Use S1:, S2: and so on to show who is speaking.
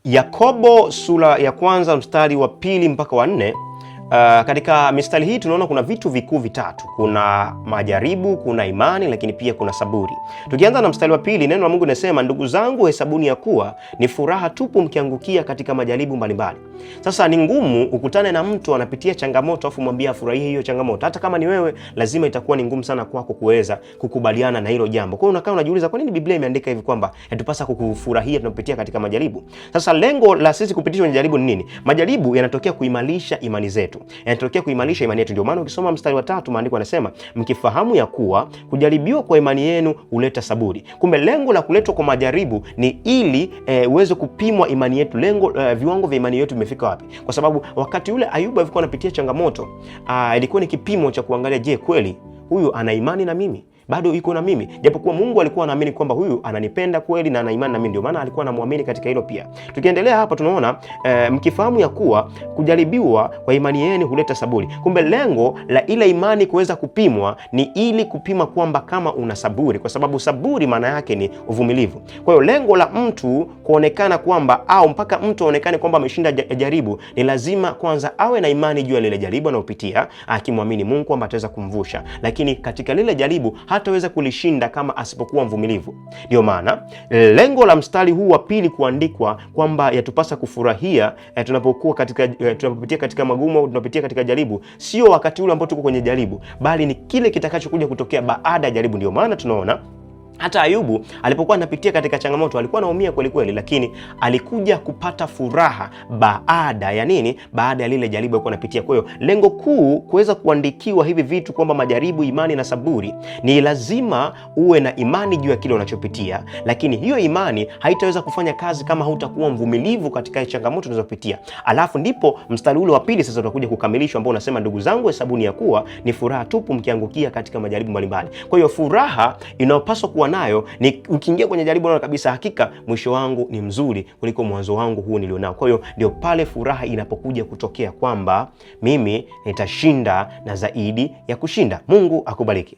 S1: Yakobo sura ya kwanza mstari wa 2 mpaka wa 4. Katika mistari hii tunaona kuna vitu vikuu vitatu. Kuna majaribu, kuna imani, lakini pia kuna saburi. Tukianza na mstari wa 2, neno la Mungu linasema, ndugu zangu, hesabuni ya kuwa ni furaha tupu mkiangukia katika majaribu mbalimbali. Sasa ni ngumu ukutane na mtu anapitia changamoto afu mwambie afurahie hiyo changamoto. Hata kama ni wewe, lazima itakuwa ni ngumu sana kwako kuweza kukubaliana na hilo jambo. Kwa hiyo unakaa unajiuliza, kwa nini Biblia imeandika hivi kwamba yatupasa kukufurahia tunapopitia katika majaribu? Sasa lengo la sisi kupitishwa kwenye majaribu ni nini? Majaribu yanatokea kuimarisha imani zetu. Yanatokea kuimarisha imani yetu. Ndio maana ukisoma mstari wa 3, maandiko yanasema, mkifahamu ya kuwa kujaribiwa kwa imani yenu huleta saburi. Kumbe lengo la kuletwa kwa majaribu ni ili uweze kupimwa imani yetu. Viwango vya imani yetu vimefika wapi? Kwa sababu wakati ule Ayubu alikuwa anapitia changamoto, ilikuwa ni kipimo cha kuangalia, je, kweli huyu ana imani na mimi? Bado yuko na mimi, japokuwa Mungu alikuwa anaamini kwamba huyu ananipenda kweli na ana imani na mimi, ndio maana alikuwa anamwamini katika hilo pia. Tukiendelea hapa tunaona mkifahamu ya kuwa kujaribiwa kwa imani yenu huleta saburi. Kumbe lengo la ile imani kuweza kupimwa ni ili kupima kwamba kama una saburi, kwa sababu saburi maana yake ni uvumilivu. Kwa hiyo lengo la mtu kuonekana kwamba, au mpaka mtu aonekane kwamba ameshinda jaribu, ni lazima kwanza awe na imani juu ya lile jaribu anayopitia, akimwamini Mungu kwamba ataweza kumvusha. Lakini katika lile jaribu hataweza kulishinda kama asipokuwa mvumilivu. Ndio maana lengo la mstari huu wa 2 kuandikwa kwamba yatupasa kufurahia tunapopitia katika magumu au tunapitia katika jaribu, sio wakati ule ambao tuko kwenye jaribu, bali ni kile kitakachokuja kutokea baada ya jaribu. Ndio maana tunaona hata Ayubu alipokuwa anapitia katika changamoto alikuwa anaumia kweli kweli, lakini alikuja kupata furaha baada ya nini? Baada ya lile jaribu alikuwa anapitia. Kwa hiyo lengo kuu kuweza kuandikiwa hivi vitu kwamba majaribu, imani na saburi, ni lazima uwe na imani juu ya kile unachopitia, lakini hiyo imani haitaweza kufanya kazi kama hautakuwa mvumilivu katika changamoto unazopitia. Alafu ndipo mstari ule wa 2 sasa utakuja kukamilishwa, ambao unasema, ndugu zangu, hesabuni ya kuwa ni furaha tupu mkiangukia katika majaribu mbalimbali. Kwa hiyo furaha inayopaswa kuwa nayo ni ukiingia kwenye jaribu na kabisa, hakika mwisho wangu ni mzuri kuliko mwanzo wangu huu nilionao. Kwa hiyo ndio pale furaha inapokuja kutokea kwamba mimi nitashinda na zaidi ya kushinda. Mungu akubariki.